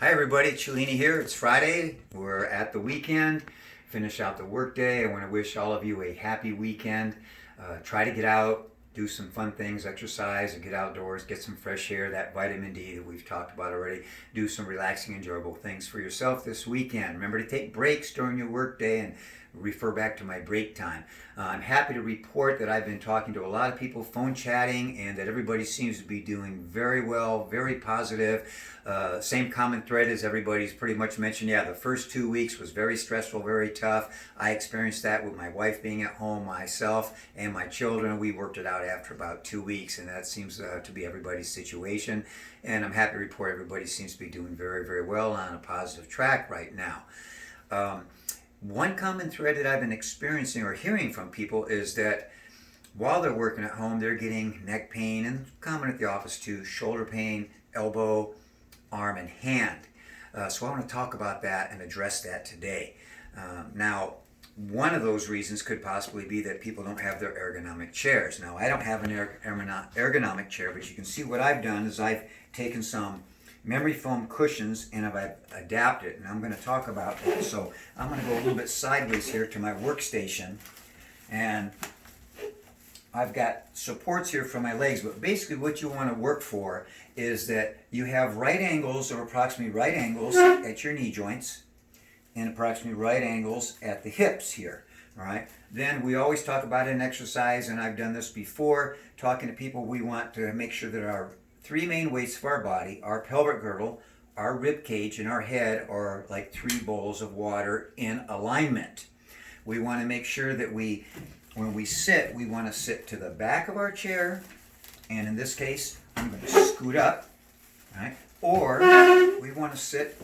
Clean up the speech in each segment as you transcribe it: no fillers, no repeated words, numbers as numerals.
Hi everybody, Cellini here. It's Friday. We're at the weekend. Finish out the workday. I want to wish all of you a happy weekend. Try to get out, do some fun things, exercise, and get outdoors, get some fresh air, that vitamin D that we've talked about already. Do some relaxing, enjoyable things for yourself this weekend. Remember to take breaks during your workday and refer back to my break time. I'm happy to report that I've been talking to a lot of people, phone chatting, and that everybody seems to be doing very well, very positive. Same common thread as everybody's pretty much mentioned. Yeah, the first 2 weeks was very stressful, very tough. I experienced that with my wife being at home, myself, and my children. We worked it out after about 2 weeks, and that seems to be everybody's situation. And I'm happy to report everybody seems to be doing very, very well on a positive track right now. One common thread that I've been experiencing or hearing from people is that while they're working at home, they're getting neck pain, and common at the office too, shoulder pain, elbow, arm, and hand. So I want to talk about that and address that today. Now, one of those reasons could possibly be that people don't have their ergonomic chairs. Now, I don't have an ergonomic chair, but you can see what I've done is I've taken some memory foam cushions and I've adapted, and I'm going to talk about that. So I'm going to go a little bit sideways here to my workstation, and I've got supports here for my legs, but basically what you want to work for is that you have right angles, or approximately right angles at your knee joints and approximately right angles at the hips here. All right. Then we always talk about an exercise, and I've done this before talking to people. We want to make sure that our three main weights of our body, our pelvic girdle, our rib cage, and our head are like three bowls of water in alignment. We want to make sure that when we sit, we want to sit to the back of our chair, and in this case, I'm going to scoot up, right? Or we want to sit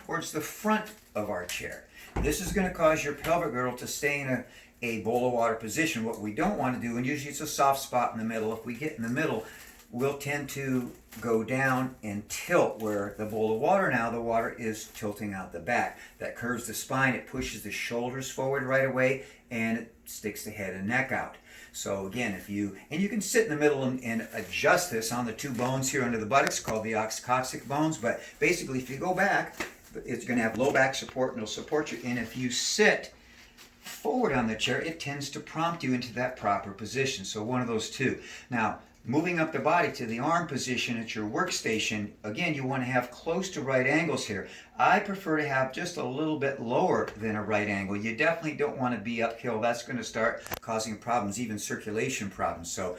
towards the front of our chair. This is going to cause your pelvic girdle to stay in a bowl of water position. What we don't want to do, and usually it's a soft spot in the middle, if we get in the middle, we'll tend to go down and tilt where the bowl of water now, the water is tilting out the back. That curves the spine, it pushes the shoulders forward right away, and it sticks the head and neck out. So again, you can sit in the middle and adjust this on the two bones here under the buttocks called the oxcoccyx bones, but basically if you go back, it's going to have low back support and it'll support you. And if you sit forward on the chair, it tends to prompt you into that proper position. So one of those two. Now, moving up the body to the arm position at your workstation, again, you want to have close to right angles here. I prefer to have just a little bit lower than a right angle. You definitely don't want to be uphill. That's going to start causing problems, even circulation problems. So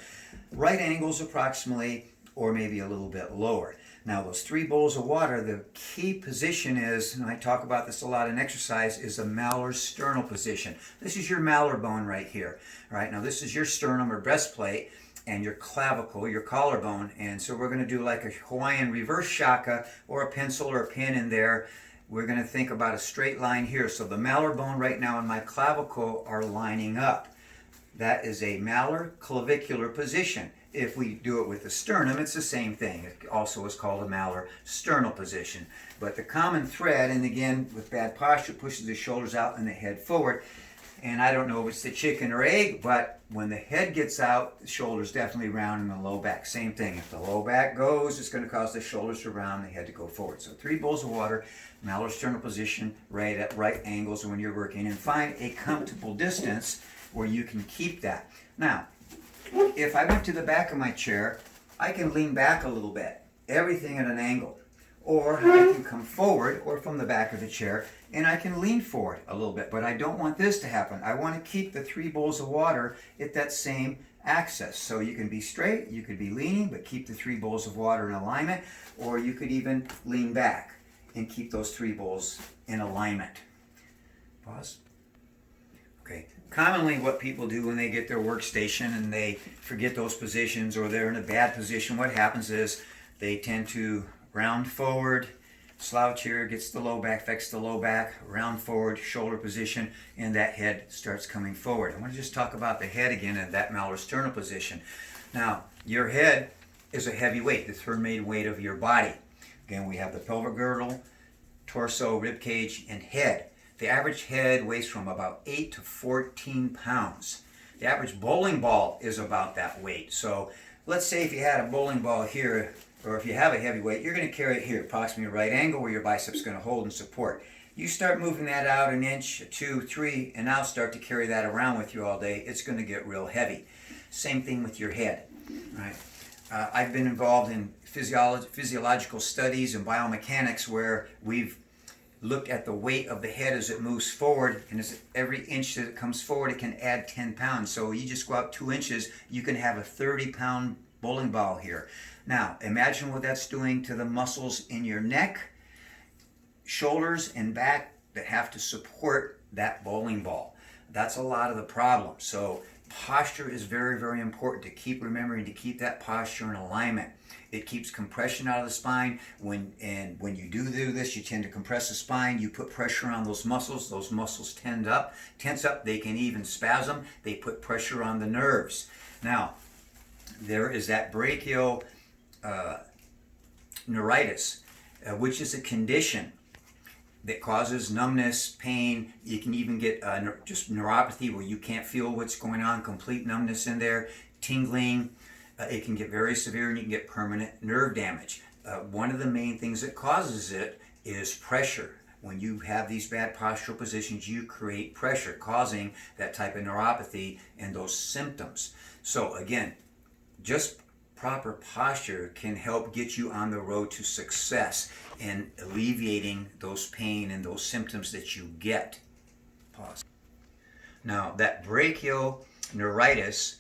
right angles approximately, or maybe a little bit lower. Now those three bowls of water, the key position is, and I talk about this a lot in exercise, is a malar sternal position. This is your malar bone right here. All right, now this is your sternum or breastplate, and your clavicle, your collarbone. And so we're going to do like a Hawaiian reverse shaka or a pencil or a pin in there. We're going to think about a straight line here. So the malar bone right now and my clavicle are lining up. That is a malar clavicular position. If we do it with the sternum, it's the same thing. It also is called a malar sternal position. But the common thread, and again, with bad posture, pushes the shoulders out and the head forward. And I don't know if it's the chicken or egg, but when the head gets out, the shoulders definitely round in the low back. Same thing. If the low back goes, it's going to cause the shoulders to round and the head to go forward. So three bowls of water, malar sternal position, right at right angles when you're working. And find a comfortable distance where you can keep that. Now, if I went to the back of my chair, I can lean back a little bit. Everything at an angle. Or I can come forward or from the back of the chair and I can lean forward a little bit. But I don't want this to happen. I want to keep the three bowls of water at that same axis. So you can be straight, you could be leaning, but keep the three bowls of water in alignment. Or you could even lean back and keep those three bowls in alignment. Pause. Okay. Commonly what people do when they get their workstation and they forget those positions or they're in a bad position, what happens is they tend to round forward, slouch here, gets the low back, affects the low back, round forward, shoulder position, and that head starts coming forward. I want to just talk about the head again and that malar sternal position. Now, your head is a heavy weight, the third main weight of your body. Again, we have the pelvic girdle, torso, rib cage, and head. The average head weighs from about 8 to 14 pounds. The average bowling ball is about that weight. So let's say if you had a bowling ball here, or if you have a heavy weight, you're going to carry it here, approximately a right angle where your bicep's going to hold and support. You start moving that out an inch, 2, 3, and now start to carry that around with you all day. It's going to get real heavy. Same thing with your head, right? I've been involved in physiological studies and biomechanics where we've looked at the weight of the head as it moves forward, and as every inch that it comes forward, it can add 10 pounds. So you just go out 2 inches, you can have a 30-pound bowling ball here. Now, imagine what that's doing to the muscles in your neck, shoulders, and back that have to support that bowling ball. That's a lot of the problem. So posture is very, very important to keep remembering to keep that posture in alignment. It keeps compression out of the spine. When you do this, you tend to compress the spine. You put pressure on those muscles. Those muscles tense up. They can even spasm. They put pressure on the nerves. Now, there is that brachial neuritis, which is a condition that causes numbness, pain. You can even get just neuropathy where you can't feel what's going on, complete numbness in there, tingling. It can get very severe and you can get permanent nerve damage. One of the main things that causes it is pressure. When you have these bad postural positions, you create pressure, causing that type of neuropathy and those symptoms. So again, just proper posture can help get you on the road to success in alleviating those pain and those symptoms that you get. Pause. Now, that brachial neuritis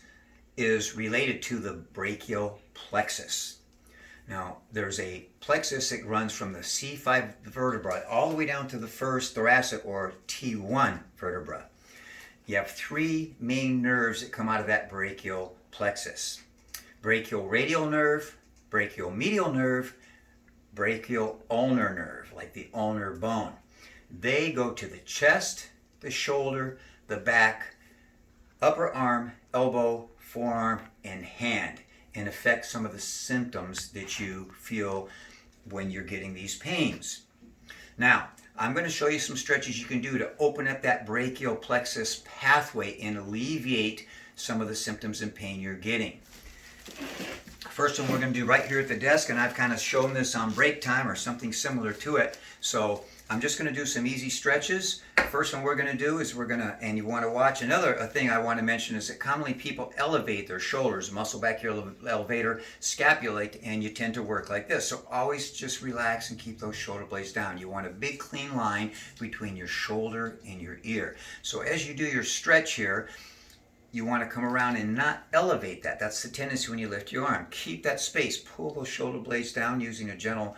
is related to the brachial plexus. Now, there's a plexus that runs from the C5 vertebra all the way down to the first thoracic or T1 vertebra. You have 3 main nerves that come out of that brachial plexus. Brachial radial nerve, brachial medial nerve, brachial ulnar nerve, like the ulnar bone. They go to the chest, the shoulder, the back, upper arm, elbow, forearm, and hand, and affect some of the symptoms that you feel when you're getting these pains. Now, I'm going to show you some stretches you can do to open up that brachial plexus pathway and alleviate some of the symptoms and pain you're getting. First one we're going to do right here at the desk, and I've kind of shown this on break time or something similar to it. So I'm just going to do some easy stretches. First one we're going to do is and you want to watch, another thing I want to mention is that commonly people elevate their shoulders, muscle back here elevator, scapulate, and you tend to work like this. So always just relax and keep those shoulder blades down. You want a big clean line between your shoulder and your ear. So as you do your stretch here, you want to come around and not elevate that. That's the tendency when you lift your arm. Keep that space. Pull those shoulder blades down using a gentle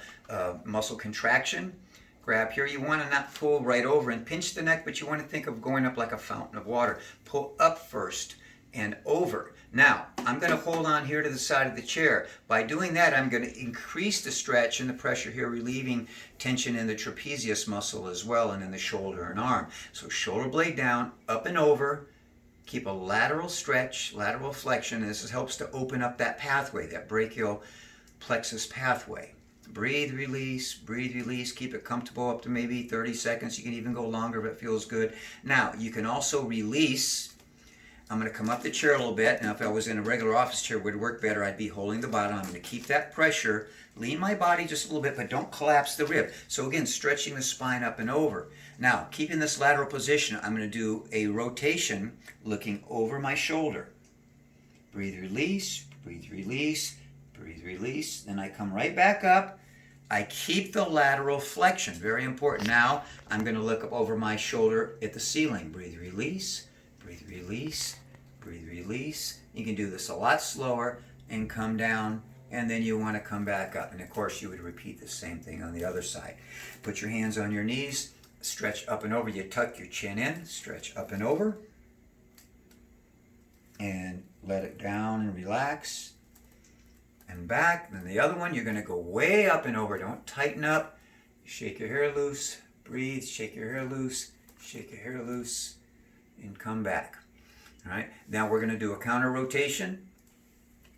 muscle contraction. Grab here. You want to not pull right over and pinch the neck, but you want to think of going up like a fountain of water. Pull up first and over. Now, I'm going to hold on here to the side of the chair. By doing that, I'm going to increase the stretch and the pressure here, relieving tension in the trapezius muscle as well and in the shoulder and arm. So shoulder blade down, up and over. Keep a lateral stretch, lateral flexion, and this helps to open up that pathway, that brachial plexus pathway. Breathe, release, keep it comfortable up to maybe 30 seconds. You can even go longer if it feels good. Now, you can also release. I'm going to come up the chair a little bit. Now, if I was in a regular office chair, it would work better. I'd be holding the bottom. I'm going to keep that pressure, lean my body just a little bit, but don't collapse the rib. So again, stretching the spine up and over. Now, keeping this lateral position, I'm going to do a rotation looking over my shoulder. Breathe, release, breathe, release, breathe, release. Then I come right back up. I keep the lateral flexion, very important. Now, I'm going to look up over my shoulder at the ceiling. Breathe, release, breathe, release, breathe, release. You can do this a lot slower and come down, and then you want to come back up. And of course, you would repeat the same thing on the other side. Put your hands on your knees. Stretch up and over. You tuck your chin in, stretch up and over, and let it down and relax, and back. Then the other one, you're going to go way up and over. Don't tighten up. Shake your hair loose, breathe, shake your hair loose, shake your hair loose, and come back. All right, now we're going to do a counter rotation,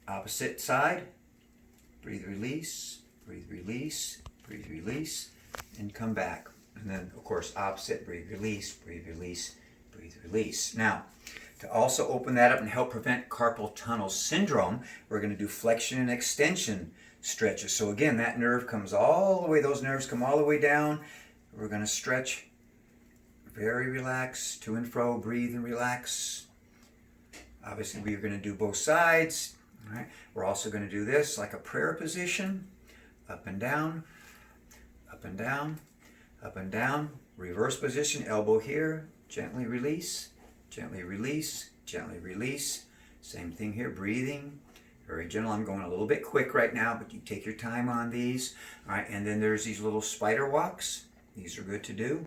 opposite side. Breathe, release, breathe, release, breathe, release, and come back. And then, of course, opposite, breathe, release, breathe, release, breathe, release. Now, to also open that up and help prevent carpal tunnel syndrome, we're going to do flexion and extension stretches. So again, that nerve comes all the way, those nerves come all the way down. We're going to stretch, very relaxed, to and fro, breathe and relax. Obviously, we're going to do both sides. All right. We're also going to do this like a prayer position, up and down, up and down, up and down. Reverse position, elbow here, gently release, gently release, gently release. Same thing here, breathing, very gentle. I'm going a little bit quick right now, but you take your time on these. All right, and then there's these little spider walks. These are good to do.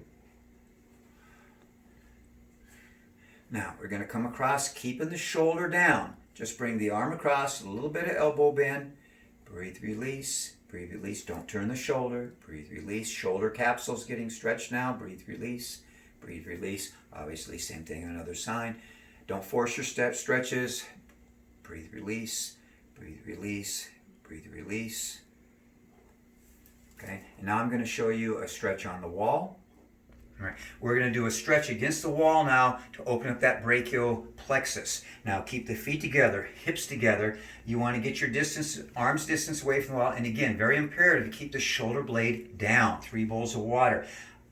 Now, we're going to come across, keeping the shoulder down. Just bring the arm across, a little bit of elbow bend. Breathe, release. Breathe, release. Don't turn the shoulder. Breathe, release. Shoulder capsule's getting stretched now. Breathe, release. Breathe, release. Obviously, same thing on the other side. Don't force your stretches. Breathe, release. Breathe, release. Breathe, release. Okay, and now I'm going to show you a stretch on the wall. All right, we're going to do a stretch against the wall now to open up that brachial plexus. Now keep the feet together, hips together. You want to get your distance, arms distance away from the wall. And again, very imperative to keep the shoulder blade down. 3 bowls of water.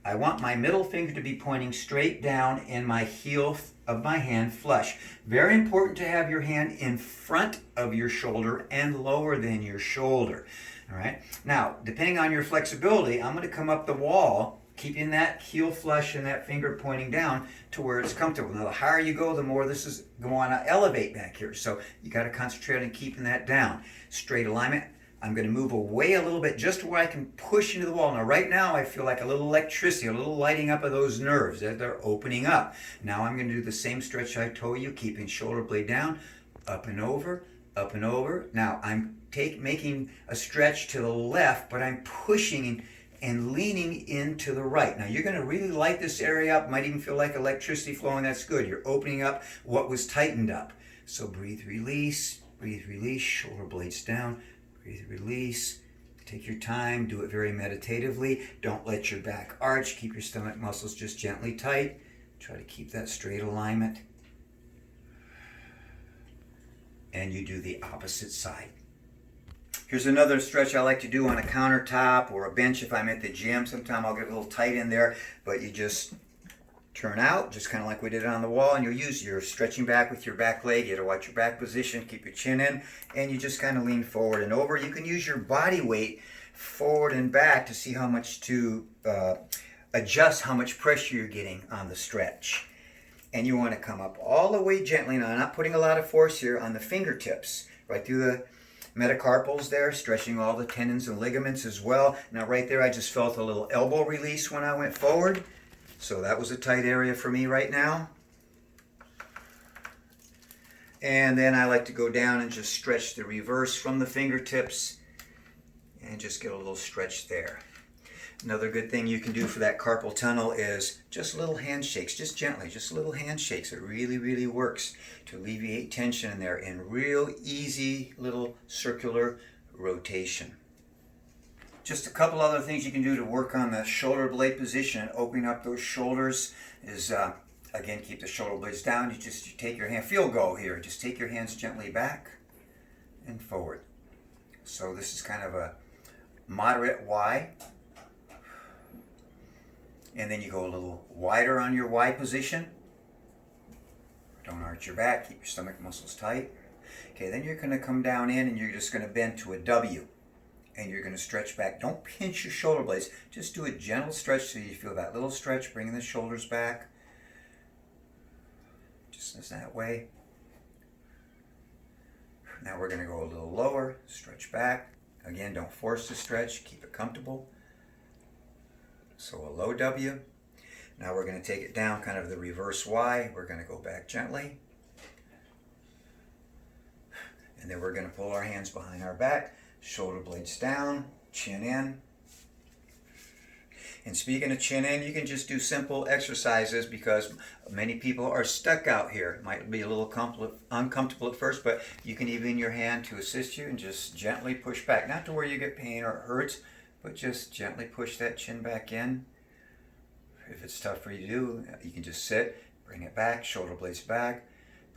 I want my middle finger to be pointing straight down and my heel of my hand flush. Very important to have your hand in front of your shoulder and lower than your shoulder. All right. Now, depending on your flexibility, I'm going to come up the wall, keeping that heel flush and that finger pointing down to where it's comfortable. Now, the higher you go, the more this is going to elevate back here. So you got to concentrate on keeping that down. Straight alignment. I'm going to move away a little bit just to where I can push into the wall. Now, right now, I feel like a little electricity, a little lighting up of those nerves that they're opening up. Now, I'm going to do the same stretch I told you, keeping shoulder blade down, up and over, up and over. Now, I'm making a stretch to the left, but I'm pushing and leaning into the right. Now, you're going to really light this area up. Might even feel like electricity flowing. That's good. You're opening up what was tightened up. So breathe, release, shoulder blades down. Breathe, release. Take your time. Do it very meditatively. Don't let your back arch. Keep your stomach muscles just gently tight. Try to keep that straight alignment. And you do the opposite side. Here's another stretch I like to do on a countertop or a bench if I'm at the gym. Sometimes I'll get a little tight in there, but you just turn out, just kind of like we did on the wall, and you're stretching back with your back leg. You got to watch your back position, keep your chin in, and you just kind of lean forward and over. You can use your body weight forward and back to see how much to adjust how much pressure you're getting on the stretch. And you want to come up all the way gently. Now, I'm not putting a lot of force here on the fingertips, right through the metacarpals there, stretching all the tendons and ligaments as well. Now, right there, I just felt a little elbow release when I went forward. So that was a tight area for me right now. And then I like to go down and just stretch the reverse from the fingertips and just get a little stretch there. Another good thing you can do for that carpal tunnel is just little handshakes, just gently, just little handshakes. It really, really works to alleviate tension in there in real easy little circular rotation. Just a couple other things you can do to work on the shoulder blade position and opening up those shoulders is, again, keep the shoulder blades down. You take your hand, feel go here. Just take your hands gently back and forward. So this is kind of a moderate Y. And then you go a little wider on your Y position. Don't arch your back, keep your stomach muscles tight. Okay, then you're going to come down in and you're just going to bend to a W. And you're going to stretch back. Don't pinch your shoulder blades. Just do a gentle stretch so you feel that little stretch, bringing the shoulders back. Just as that way. Now we're going to go a little lower, stretch back. Again, don't force the stretch, keep it comfortable. So a low W. Now we're going to take it down, kind of the reverse Y. We're going to go back gently. And then we're going to pull our hands behind our back, shoulder blades down, chin in. And speaking of chin in, you can just do simple exercises because many people are stuck out here. It might be a little uncomfortable at first, but you can even your hand to assist you and just gently push back. Not to where you get pain or it hurts, but just gently push that chin back in. If it's tough for you to do, you can just sit, bring it back, shoulder blades back.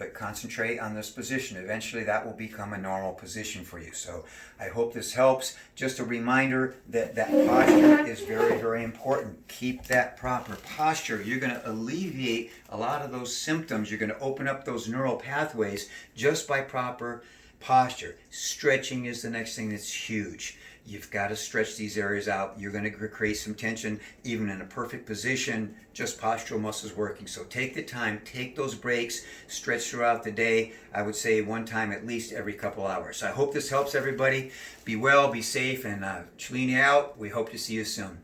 but concentrate on this position. Eventually that will become a normal position for you. So I hope this helps. Just a reminder that posture is very, very important. Keep that proper posture. You're going to alleviate a lot of those symptoms. You're going to open up those neural pathways just by proper posture. Stretching is the next thing that's huge. You've got to stretch these areas out. You're going to create some tension even in a perfect position, just postural muscles working. So take the time, take those breaks, stretch throughout the day. I would say one time at least every couple hours. So I hope this helps everybody. Be well, be safe, and Cellini out. We hope to see you soon.